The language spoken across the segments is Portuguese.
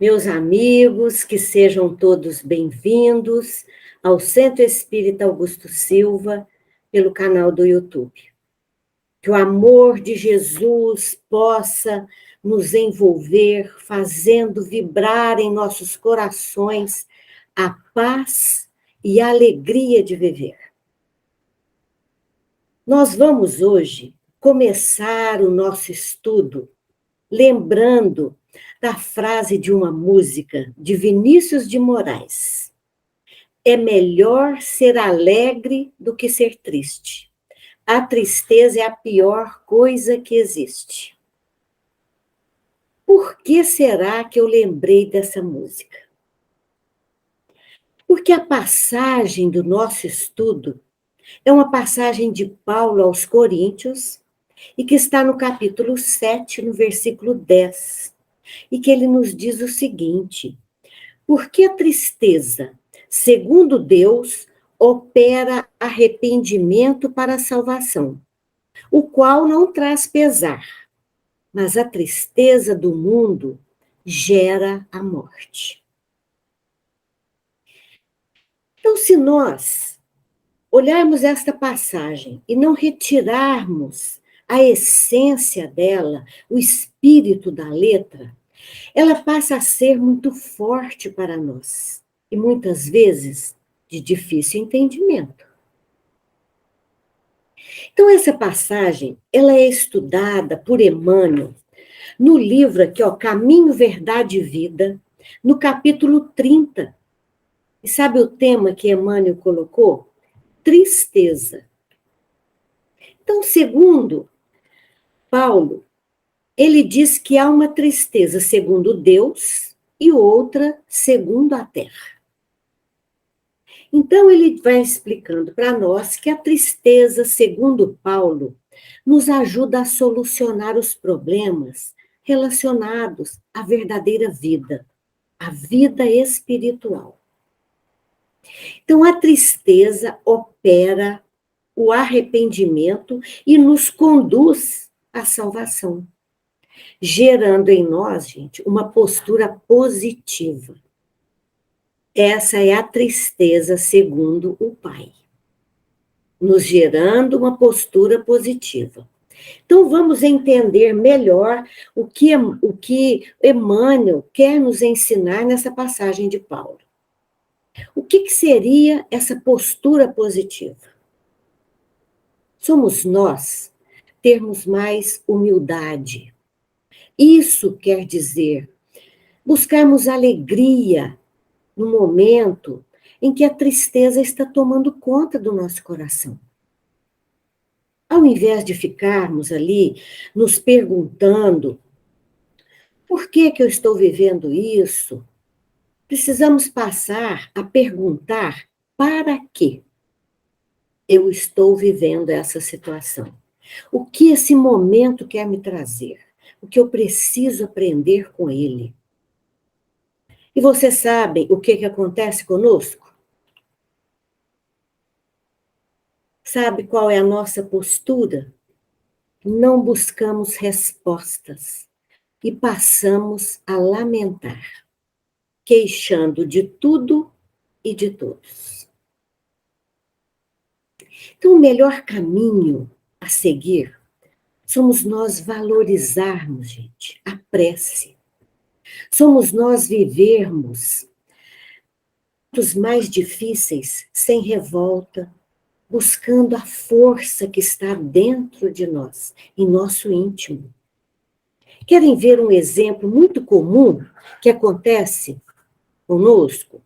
Meus amigos, que sejam todos bem-vindos ao Centro Espírita Augusto Silva, pelo canal do YouTube. Que o amor de Jesus possa nos envolver, fazendo vibrar em nossos corações a paz e a alegria de viver. Nós vamos hoje começar o nosso estudo lembrando da frase de uma música de Vinícius de Moraes. É melhor ser alegre do que ser triste. A tristeza é a pior coisa que existe. Por que será que eu lembrei dessa música? Porque a passagem do nosso estudo é uma passagem de Paulo aos Coríntios e que está no capítulo 7, no versículo 10. E que ele nos diz o seguinte: porque a tristeza, segundo Deus, opera arrependimento para a salvação, o qual não traz pesar, mas a tristeza do mundo gera a morte. Então, se nós olharmos esta passagem e não retirarmos a essência dela, o espírito da letra, ela passa a ser muito forte para nós e muitas vezes de difícil entendimento. Então essa passagem, ela é estudada por Emmanuel no livro aqui, Caminho, Verdade e Vida, no capítulo 30. E sabe o tema que Emmanuel colocou? Tristeza. Então, segundo Paulo, ele diz que há uma tristeza segundo Deus e outra segundo a terra. Então, ele vai explicando para nós que a tristeza, segundo Paulo, nos ajuda a solucionar os problemas relacionados à verdadeira vida, à vida espiritual. Então, a tristeza opera o arrependimento e nos conduz à salvação, gerando em nós, gente, uma postura positiva. Essa é a tristeza segundo o Pai, nos gerando uma postura positiva. Então, vamos entender melhor o que Emmanuel quer nos ensinar nessa passagem de Paulo. O que seria essa postura positiva? Somos nós termos mais humildade. Isso quer dizer buscarmos alegria no momento em que a tristeza está tomando conta do nosso coração. Ao invés de ficarmos ali nos perguntando por que eu estou vivendo isso, precisamos passar a perguntar para que eu estou vivendo essa situação. O que esse momento quer me trazer? O que eu preciso aprender com ele? E vocês sabem o que acontece conosco? Sabe qual é a nossa postura? Não buscamos respostas e passamos a lamentar, queixando de tudo e de todos. Então, o melhor caminho a seguir somos nós valorizarmos, gente, a prece. Somos nós vivermos os mais difíceis sem revolta, buscando a força que está dentro de nós, em nosso íntimo. Querem ver um exemplo muito comum que acontece conosco?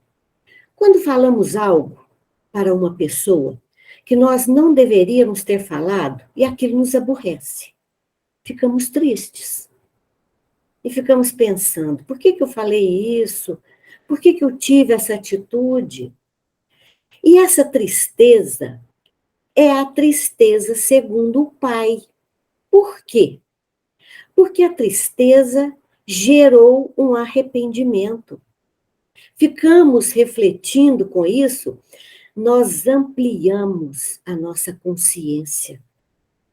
Quando falamos algo para uma pessoa que nós não deveríamos ter falado e aquilo nos aborrece. Ficamos tristes. E ficamos pensando, por que eu falei isso? Por que eu tive essa atitude? E essa tristeza é a tristeza segundo o Pai. Por quê? Porque a tristeza gerou um arrependimento. Ficamos refletindo com isso, nós ampliamos a nossa consciência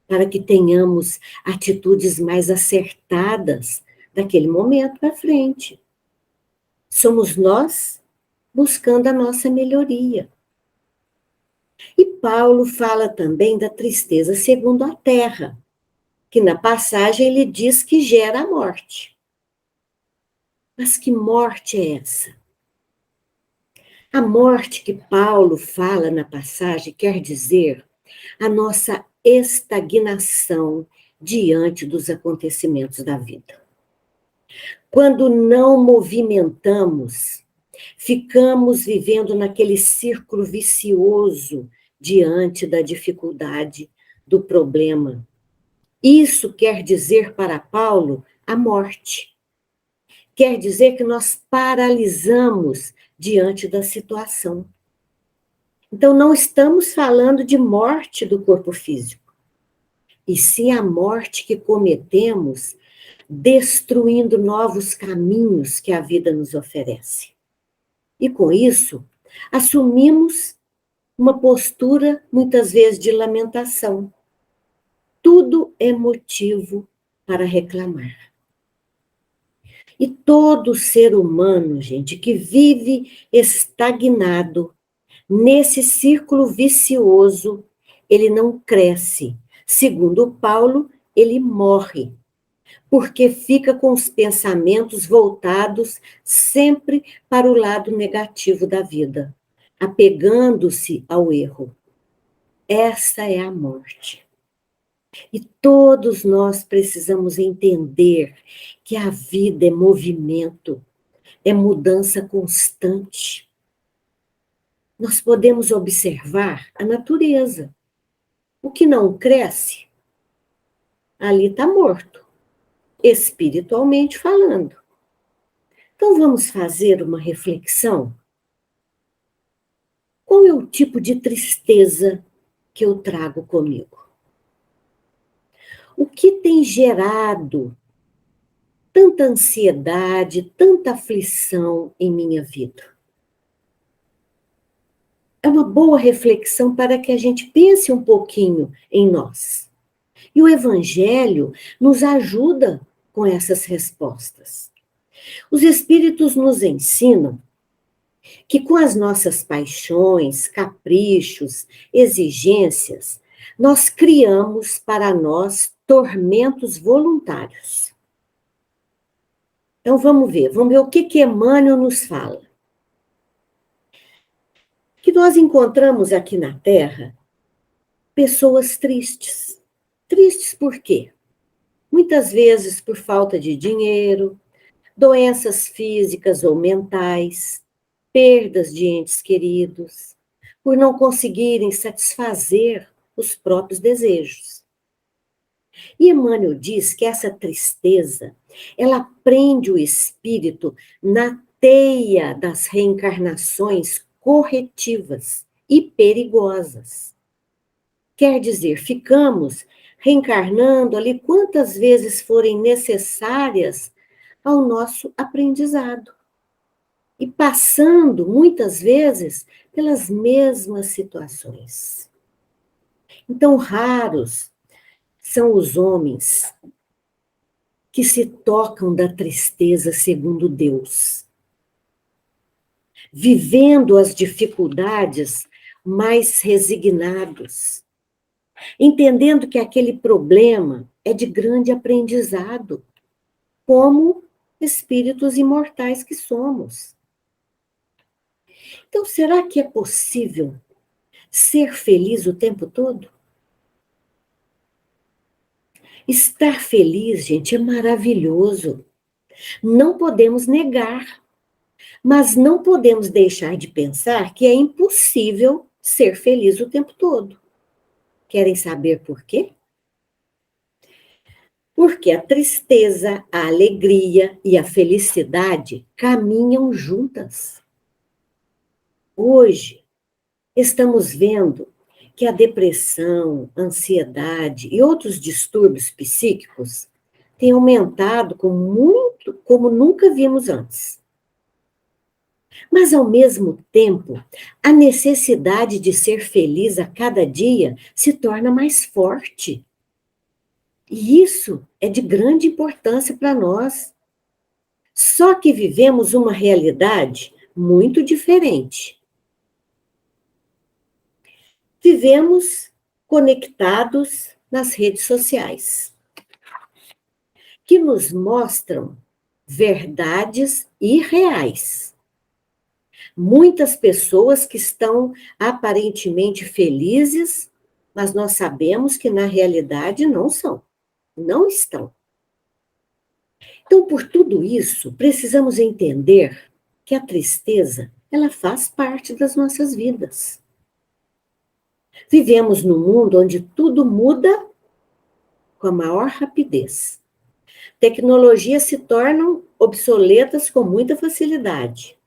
para que tenhamos atitudes mais acertadas daquele momento para frente. Somos nós buscando a nossa melhoria. E Paulo fala também da tristeza segundo a terra, que na passagem ele diz que gera a morte. Mas que morte é essa? A morte que Paulo fala na passagem quer dizer a nossa estagnação diante dos acontecimentos da vida. Quando não movimentamos, ficamos vivendo naquele círculo vicioso diante da dificuldade, do problema. Isso quer dizer para Paulo a morte. Quer dizer que nós paralisamos diante da situação. Então, não estamos falando de morte do corpo físico, e sim a morte que cometemos destruindo novos caminhos que a vida nos oferece. E com isso, assumimos uma postura, muitas vezes, de lamentação. Tudo é motivo para reclamar. E todo ser humano, gente, que vive estagnado nesse círculo vicioso, ele não cresce. Segundo Paulo, ele morre, porque fica com os pensamentos voltados sempre para o lado negativo da vida, apegando-se ao erro. Essa é a morte. E todos nós precisamos entender que a vida é movimento, é mudança constante. Nós podemos observar a natureza. O que não cresce, ali está morto, espiritualmente falando. Então vamos fazer uma reflexão. Qual é o tipo de tristeza que eu trago comigo? O que tem gerado tanta ansiedade, tanta aflição em minha vida? É uma boa reflexão para que a gente pense um pouquinho em nós. E o Evangelho nos ajuda com essas respostas. Os Espíritos nos ensinam que com as nossas paixões, caprichos, exigências, nós criamos para nós tormentos voluntários. Então vamos ver o que Emmanuel nos fala. Que nós encontramos aqui na Terra pessoas tristes. Tristes por quê? Muitas vezes por falta de dinheiro, doenças físicas ou mentais, perdas de entes queridos, por não conseguirem satisfazer os próprios desejos. E Emmanuel diz que essa tristeza, ela prende o espírito na teia das reencarnações corretivas e perigosas. Quer dizer, ficamos reencarnando ali quantas vezes forem necessárias ao nosso aprendizado. E passando, muitas vezes, pelas mesmas situações. Então, raros são os homens que se tocam da tristeza segundo Deus, vivendo as dificuldades mais resignados, entendendo que aquele problema é de grande aprendizado, como espíritos imortais que somos. Então, será que é possível ser feliz o tempo todo? Estar feliz, gente, é maravilhoso. Não podemos negar, mas não podemos deixar de pensar que é impossível ser feliz o tempo todo. Querem saber por quê? Porque a tristeza, a alegria e a felicidade caminham juntas. Hoje, estamos vendo que a depressão, ansiedade e outros distúrbios psíquicos têm aumentado como nunca vimos antes. Mas, ao mesmo tempo, a necessidade de ser feliz a cada dia se torna mais forte. E isso é de grande importância para nós. Só que vivemos uma realidade muito diferente. Vivemos conectados nas redes sociais, que nos mostram verdades irreais. Muitas pessoas que estão aparentemente felizes, mas nós sabemos que na realidade não são, não estão. Então, por tudo isso, precisamos entender que a tristeza, ela faz parte das nossas vidas. Vivemos num mundo onde tudo muda com a maior rapidez. Tecnologias se tornam obsoletas com muita facilidade.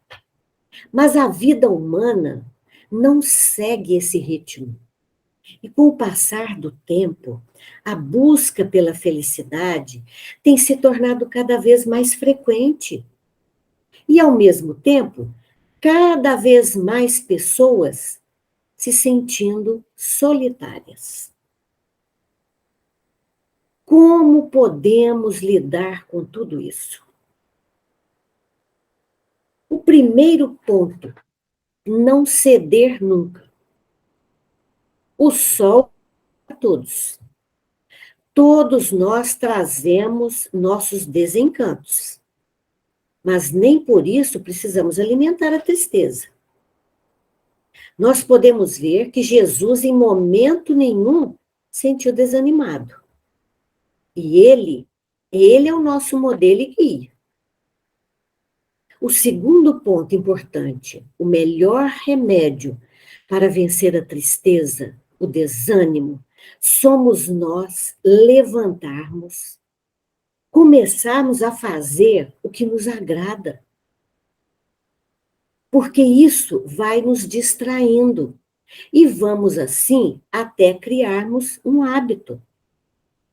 Mas a vida humana não segue esse ritmo. E com o passar do tempo, a busca pela felicidade tem se tornado cada vez mais frequente. E, ao mesmo tempo, cada vez mais pessoas se sentindo solitárias. Como podemos lidar com tudo isso? O primeiro ponto, não ceder nunca. O sol a todos. Todos nós trazemos nossos desencantos, mas nem por isso precisamos alimentar a tristeza. Nós podemos ver que Jesus, em momento nenhum, sentiu desanimado. E ele é o nosso modelo e guia. O segundo ponto importante, o melhor remédio para vencer a tristeza, o desânimo, somos nós levantarmos, começarmos a fazer o que nos agrada. Porque isso vai nos distraindo. E vamos assim até criarmos um hábito.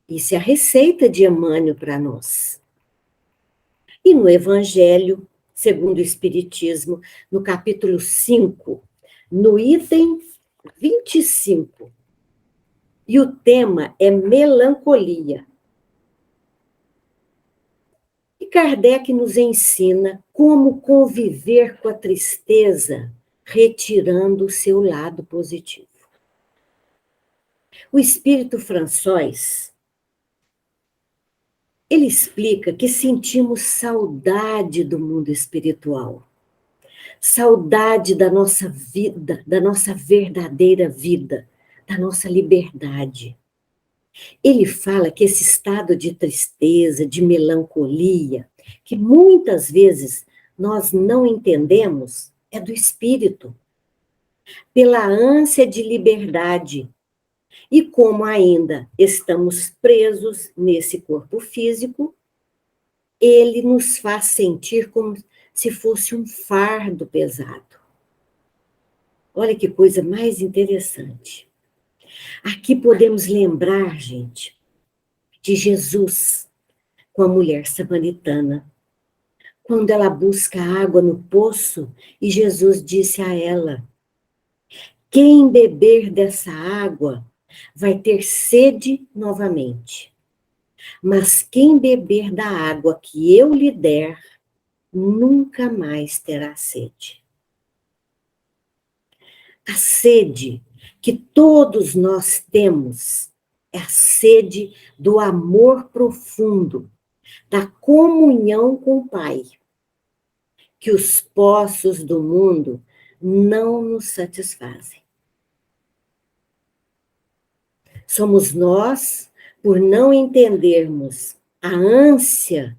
Isso é a receita de Emmanuel para nós. E no Evangelho, segundo o Espiritismo, no capítulo 5, no item 25, e o tema é melancolia. E Kardec nos ensina como conviver com a tristeza, retirando o seu lado positivo. O Espírito François, ele explica que sentimos saudade do mundo espiritual, saudade da nossa vida, da nossa verdadeira vida, da nossa liberdade. Ele fala que esse estado de tristeza, de melancolia, que muitas vezes nós não entendemos, é do espírito, pela ânsia de liberdade. E como ainda estamos presos nesse corpo físico, ele nos faz sentir como se fosse um fardo pesado. Olha que coisa mais interessante. Aqui podemos lembrar, gente, de Jesus com a mulher samaritana, quando ela busca água no poço e Jesus disse a ela: quem beber dessa água vai ter sede novamente. Mas quem beber da água que eu lhe der, nunca mais terá sede. A sede que todos nós temos é a sede do amor profundo, da comunhão com o Pai, que os poços do mundo não nos satisfazem. Somos nós, por não entendermos a ânsia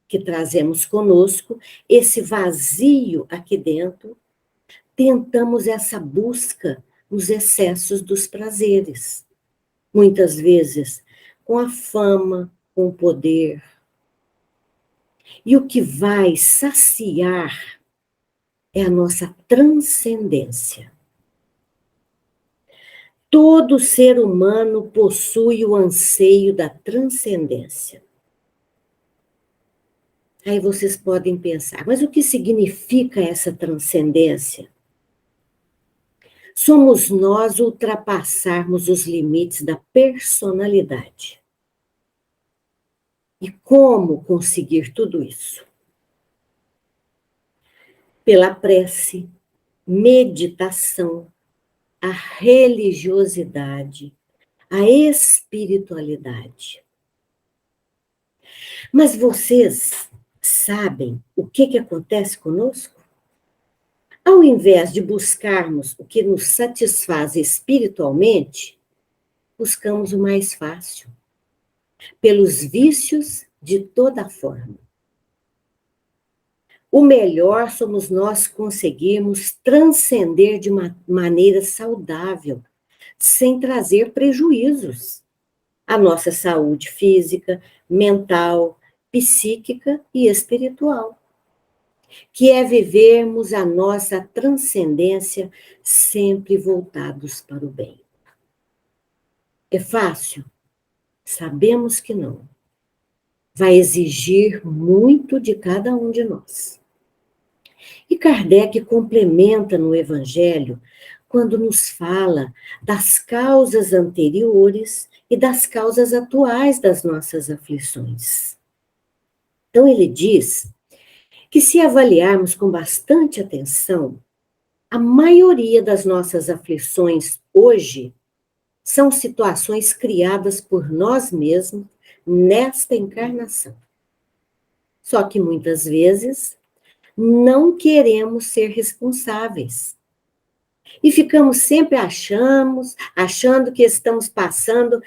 que trazemos conosco, esse vazio aqui dentro, tentamos essa busca nos excessos dos prazeres. Muitas vezes com a fama, com o poder. E o que vai saciar é a nossa transcendência. Todo ser humano possui o anseio da transcendência. Aí vocês podem pensar, mas o que significa essa transcendência? Somos nós ultrapassarmos os limites da personalidade. E como conseguir tudo isso? pela prece, meditação, a religiosidade, a espiritualidade. Mas vocês sabem o que acontece conosco? Ao invés de buscarmos o que nos satisfaz espiritualmente, buscamos o mais fácil, pelos vícios de toda forma. O melhor somos nós conseguirmos transcender de uma maneira saudável, sem trazer prejuízos à nossa saúde física, mental, psíquica e espiritual, que é vivermos a nossa transcendência sempre voltados para o bem. É fácil? Sabemos que não. Vai exigir muito de cada um de nós. E Kardec complementa no Evangelho quando nos fala das causas anteriores e das causas atuais das nossas aflições. Então, ele diz que, se avaliarmos com bastante atenção, a maioria das nossas aflições hoje são situações criadas por nós mesmos nesta encarnação. Só que muitas vezes não queremos ser responsáveis. E ficamos sempre achando que estamos passando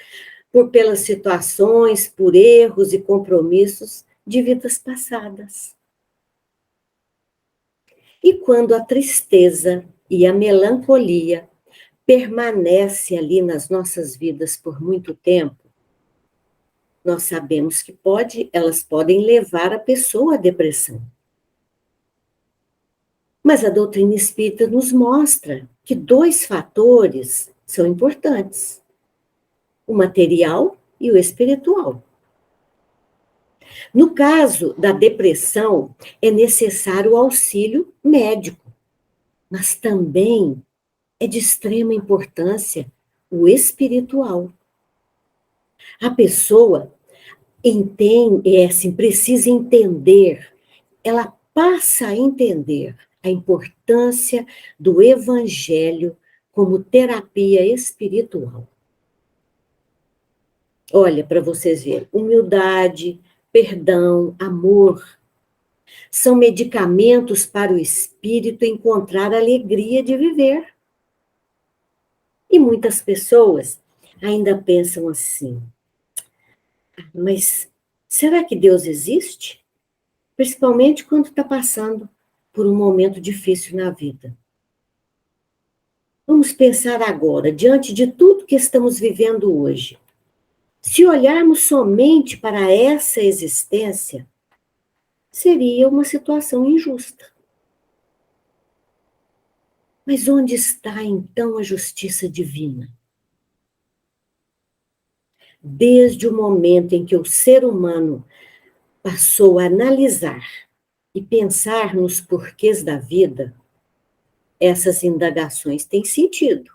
pelas situações, por erros e compromissos de vidas passadas. E quando a tristeza e a melancolia permanecem ali nas nossas vidas por muito tempo, nós sabemos que elas podem levar a pessoa à depressão. Mas a doutrina espírita nos mostra que 2 fatores são importantes: o material e o espiritual. No caso da depressão, é necessário o auxílio médico, mas também é de extrema importância o espiritual. A pessoa precisa entender, ela passa a entender a importância do Evangelho como terapia espiritual. Olha, para vocês verem, humildade, perdão, amor, são medicamentos para o espírito encontrar a alegria de viver. E muitas pessoas ainda pensam assim: mas será que Deus existe? Principalmente quando está passando por um momento difícil na vida. Vamos pensar agora, diante de tudo que estamos vivendo hoje. Se olharmos somente para essa existência, seria uma situação injusta. Mas onde está, então, a justiça divina? Desde o momento em que o ser humano passou a analisar e pensar nos porquês da vida, essas indagações têm sentido.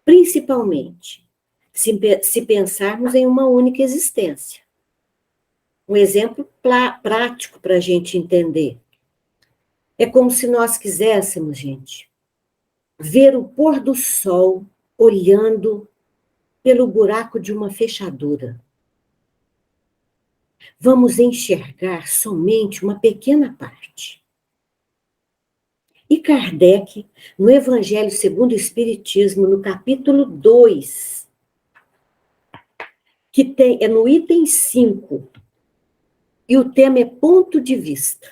Principalmente, se pensarmos em uma única existência. Um exemplo prático para a gente entender. É como se nós quiséssemos, gente, ver o pôr do sol olhando pelo buraco de uma fechadura. Vamos enxergar somente uma pequena parte. E Kardec, no Evangelho segundo o Espiritismo, no capítulo 2, que é no item 5, e o tema é ponto de vista.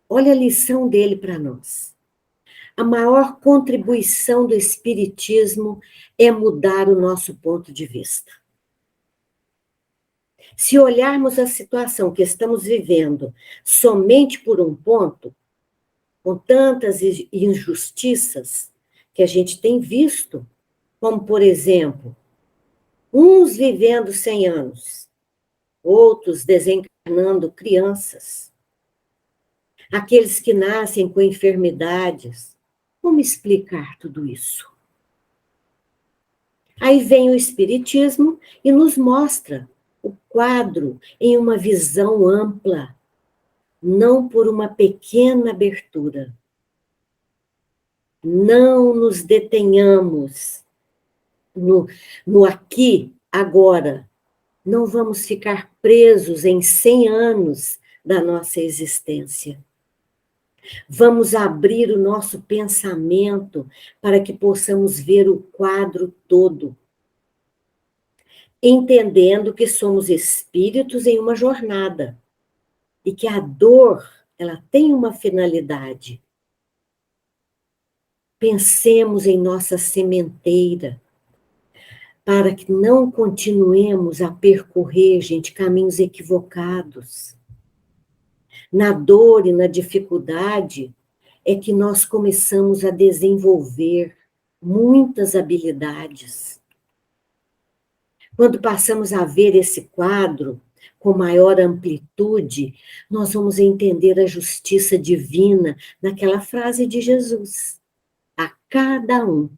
Olha a lição dele para nós. A maior contribuição do Espiritismo é mudar o nosso ponto de vista. Se olharmos a situação que estamos vivendo somente por um ponto, com tantas injustiças que a gente tem visto, como, por exemplo, uns vivendo 100 anos, outros desencarnando crianças, aqueles que nascem com enfermidades. Como explicar tudo isso? Aí vem o Espiritismo e nos mostra o quadro em uma visão ampla, não por uma pequena abertura. Não nos detenhamos no aqui, agora. Não vamos ficar presos em 100 anos da nossa existência. Vamos abrir o nosso pensamento para que possamos ver o quadro todo, entendendo que somos espíritos em uma jornada e que a dor, ela tem uma finalidade. Pensemos em nossa sementeira, para que não continuemos a percorrer, gente, caminhos equivocados. Na dor e na dificuldade é que nós começamos a desenvolver muitas habilidades. Quando passamos a ver esse quadro com maior amplitude, nós vamos entender a justiça divina naquela frase de Jesus: a cada um,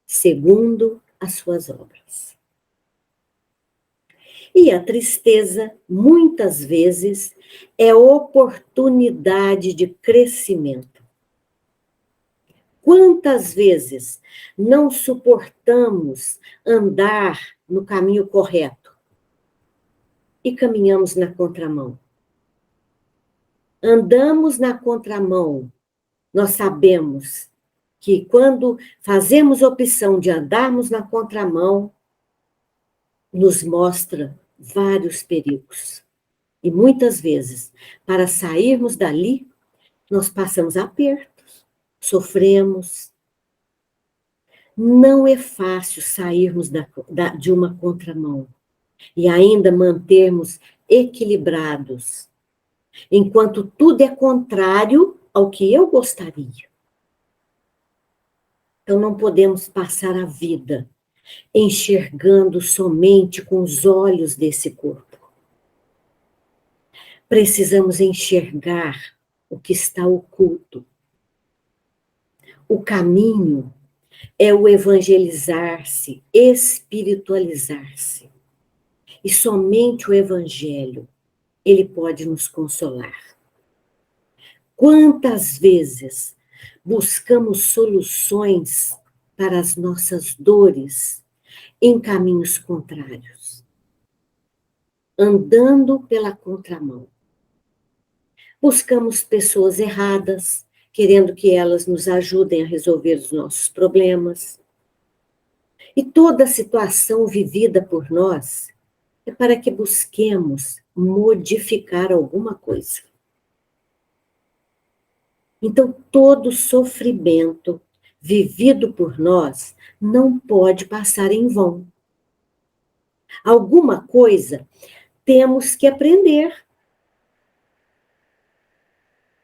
segundo as suas obras. E a tristeza, muitas vezes, é oportunidade de crescimento. Quantas vezes não suportamos andar no caminho correto e caminhamos na contramão? Andamos na contramão, nós sabemos que quando fazemos opção de andarmos na contramão, nos mostra vários perigos. E muitas vezes, para sairmos dali, nós passamos apertos, sofremos. Não é fácil sairmos de uma contramão e ainda mantermos equilibrados, enquanto tudo é contrário ao que eu gostaria. Então, não podemos passar a vida enxergando somente com os olhos desse corpo. Precisamos enxergar o que está oculto. O caminho é o evangelizar-se, espiritualizar-se. E somente o evangelho, ele pode nos consolar. Quantas vezes buscamos soluções para as nossas dores em caminhos contrários, andando pela contramão. Buscamos pessoas erradas, querendo que elas nos ajudem a resolver os nossos problemas. E toda situação vivida por nós é para que busquemos modificar alguma coisa. Então, todo sofrimento vivido por nós não pode passar em vão. Alguma coisa temos que aprender.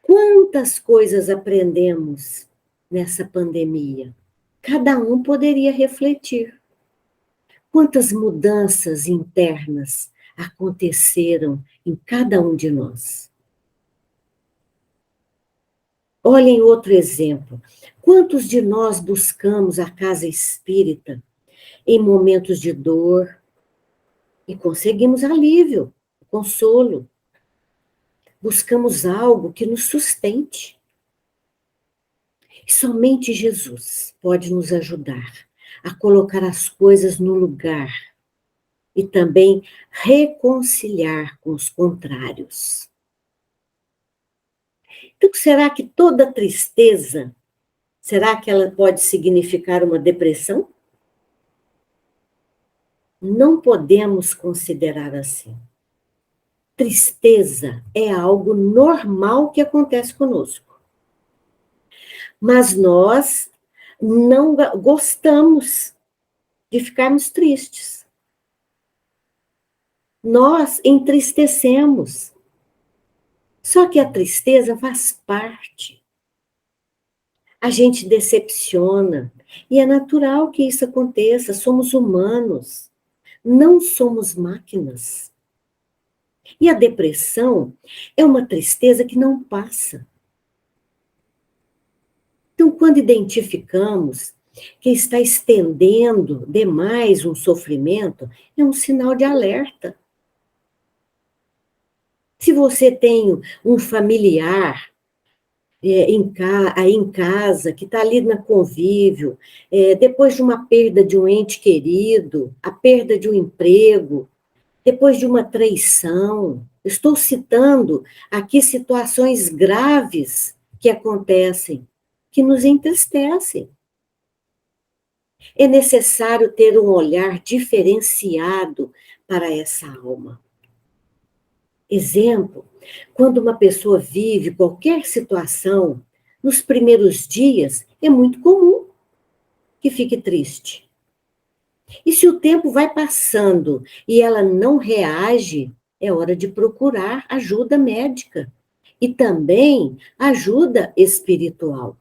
Quantas coisas aprendemos nessa pandemia? Cada um poderia refletir. Quantas mudanças internas aconteceram em cada um de nós? Olhem outro exemplo. Quantos de nós buscamos a casa espírita em momentos de dor e conseguimos alívio, consolo? Buscamos algo que nos sustente. E somente Jesus pode nos ajudar a colocar as coisas no lugar e também reconciliar com os contrários. Então, será que toda tristeza, será que ela pode significar uma depressão? Não podemos considerar assim. Tristeza é algo normal que acontece conosco. Mas nós não gostamos de ficarmos tristes. Nós entristecemos. Só que a tristeza faz parte. A gente decepciona. E é natural que isso aconteça. Somos humanos. Não somos máquinas. E a depressão é uma tristeza que não passa. Então, quando identificamos que está estendendo demais um sofrimento, é um sinal de alerta. Se você tem um familiar aí em casa, que está ali no convívio, depois de uma perda de um ente querido, a perda de um emprego, depois de uma traição, estou citando aqui situações graves que acontecem, que nos entristecem. É necessário ter um olhar diferenciado para essa alma. Exemplo, quando uma pessoa vive qualquer situação, nos primeiros dias é muito comum que fique triste. E se o tempo vai passando e ela não reage, é hora de procurar ajuda médica e também ajuda espiritual.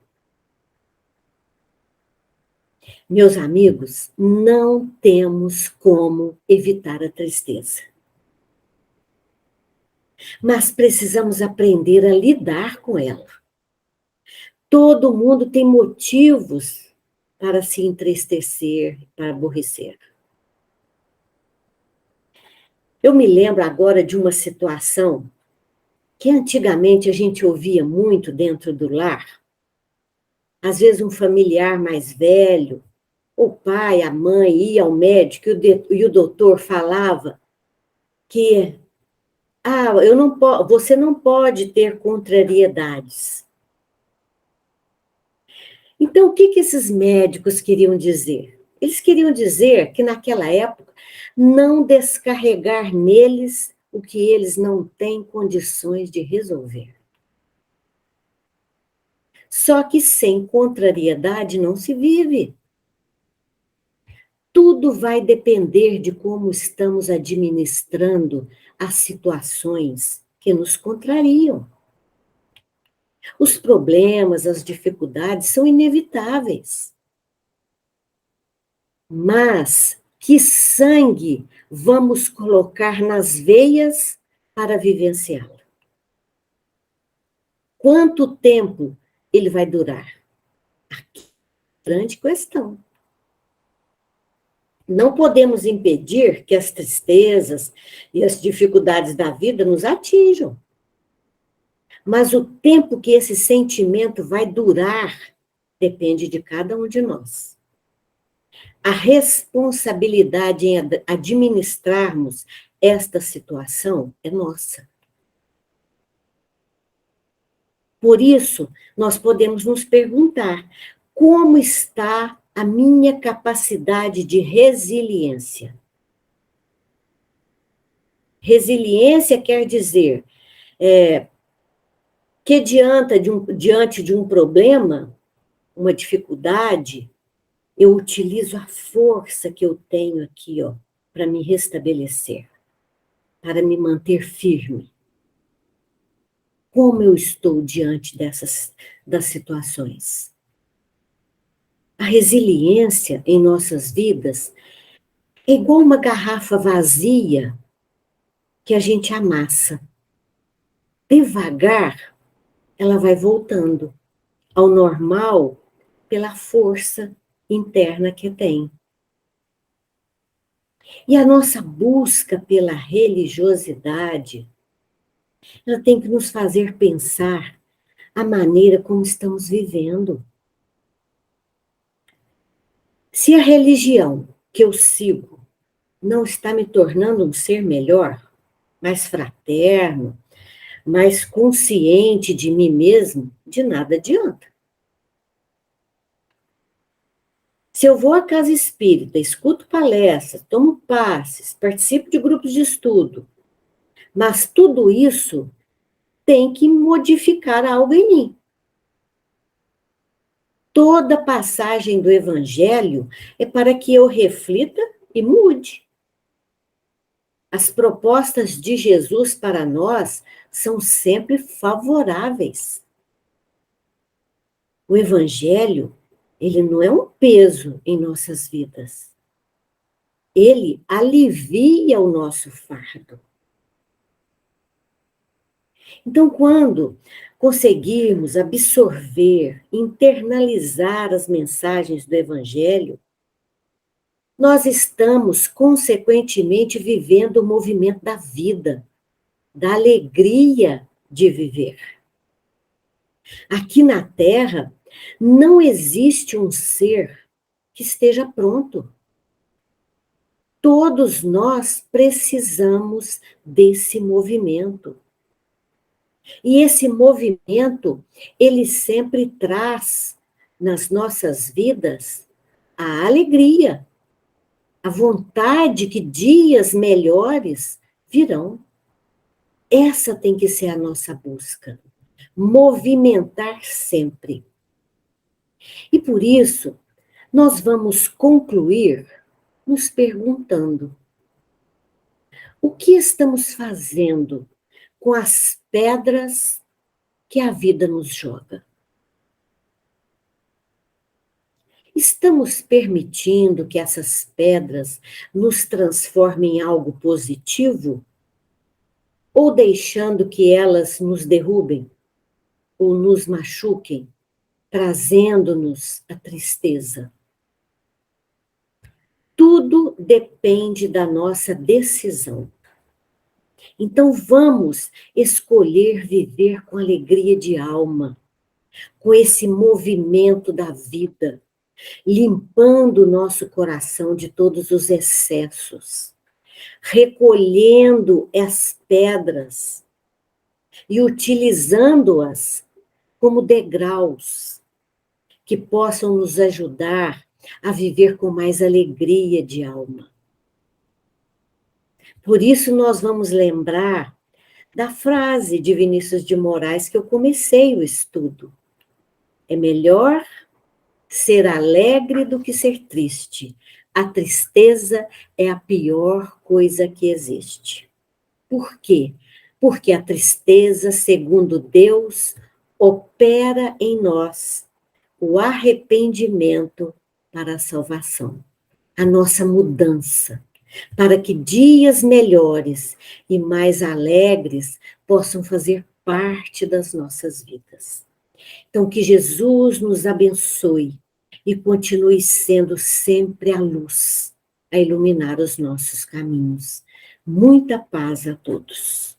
Meus amigos, não temos como evitar a tristeza. Mas precisamos aprender a lidar com ela. Todo mundo tem motivos para se entristecer, para aborrecer. Eu me lembro agora de uma situação que antigamente a gente ouvia muito dentro do lar. Às vezes um familiar mais velho, o pai, a mãe, ia ao médico e o doutor falava que você não pode ter contrariedades. Então, o que esses médicos queriam dizer? Eles queriam dizer que, naquela época, não descarregar neles o que eles não têm condições de resolver. Só que sem contrariedade não se vive. Tudo vai depender de como estamos administrando as situações que nos contrariam. Os problemas, as dificuldades são inevitáveis. Mas que sangue vamos colocar nas veias para vivenciá-lo? Quanto tempo ele vai durar? Aqui, grande questão. Não podemos impedir que as tristezas e as dificuldades da vida nos atinjam. Mas o tempo que esse sentimento vai durar depende de cada um de nós. A responsabilidade em administrarmos esta situação é nossa. Por isso, nós podemos nos perguntar: como está a minha capacidade de resiliência? Resiliência quer dizer que adianta diante de um problema, uma dificuldade, eu utilizo a força que eu tenho aqui, ó, para me restabelecer, para me manter firme. Como eu estou diante das situações? A resiliência em nossas vidas é igual uma garrafa vazia que a gente amassa. Devagar, ela vai voltando ao normal pela força interna que tem. E a nossa busca pela religiosidade, ela tem que nos fazer pensar a maneira como estamos vivendo. Se a religião que eu sigo não está me tornando um ser melhor, mais fraterno, mais consciente de mim mesmo, de nada adianta. Se eu vou à casa espírita, escuto palestras, tomo passes, participo de grupos de estudo, mas tudo isso tem que modificar algo em mim. Toda passagem do Evangelho é para que eu reflita e mude. As propostas de Jesus para nós são sempre favoráveis. O Evangelho, ele não é um peso em nossas vidas. Ele alivia o nosso fardo. Então, quando conseguirmos absorver, internalizar as mensagens do Evangelho, nós estamos, consequentemente, vivendo o movimento da vida, da alegria de viver. Aqui na Terra, não existe um ser que esteja pronto. Todos nós precisamos desse movimento. E esse movimento, ele sempre traz nas nossas vidas a alegria, a vontade que dias melhores virão. Essa tem que ser a nossa busca. Movimentar sempre. E por isso, nós vamos concluir nos perguntando: o que estamos fazendo com as pedras que a vida nos joga? Estamos permitindo que essas pedras nos transformem em algo positivo? Ou deixando que elas nos derrubem ou nos machuquem, trazendo-nos a tristeza? Tudo depende da nossa decisão. Então vamos escolher viver com alegria de alma, com esse movimento da vida, limpando o nosso coração de todos os excessos, recolhendo as pedras e utilizando-as como degraus que possam nos ajudar a viver com mais alegria de alma. Por isso nós vamos lembrar da frase de Vinícius de Moraes que eu comecei o estudo. É melhor ser alegre do que ser triste. A tristeza é a pior coisa que existe. Por quê? Porque a tristeza, segundo Deus, opera em nós o arrependimento para a salvação, a nossa mudança, para que dias melhores e mais alegres possam fazer parte das nossas vidas. Então, que Jesus nos abençoe e continue sendo sempre a luz a iluminar os nossos caminhos. Muita paz a todos.